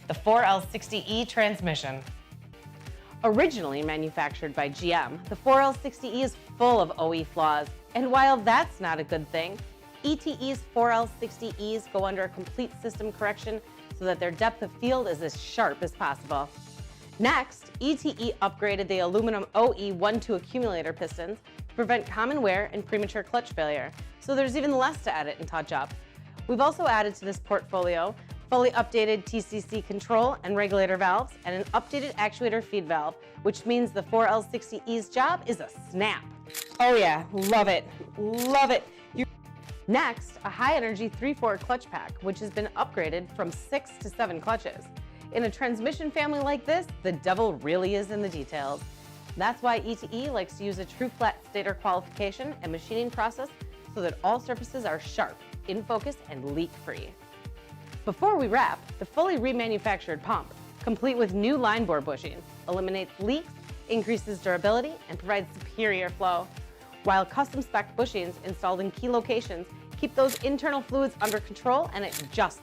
the 4L60E transmission. Originally manufactured by GM, the 4L60E is full of OE flaws, and while that's not a good thing, ETE's 4L60Es go under a complete system correction so that their depth of field is as sharp as possible. Next, ETE upgraded the aluminum OE12 accumulator pistons to prevent common wear and premature clutch failure, so there's even less to edit and touch up. We've also added to this portfolio fully updated TCC control and regulator valves and an updated actuator feed valve, which means the 4L60E's job is a snap. Oh yeah, love it, love it. Next, a high-energy 3/4 clutch pack, which has been upgraded from 6 to 7 clutches. In a transmission family like this, the devil really is in the details. That's why ETE likes to use a true flat stator qualification and machining process so that all surfaces are sharp, in focus, and leak-free. Before we wrap, the fully remanufactured pump, complete with new line bore bushings, eliminates leaks, increases durability, and provides superior flow, while custom spec bushings installed in key locations keep those internal fluids under control and at just the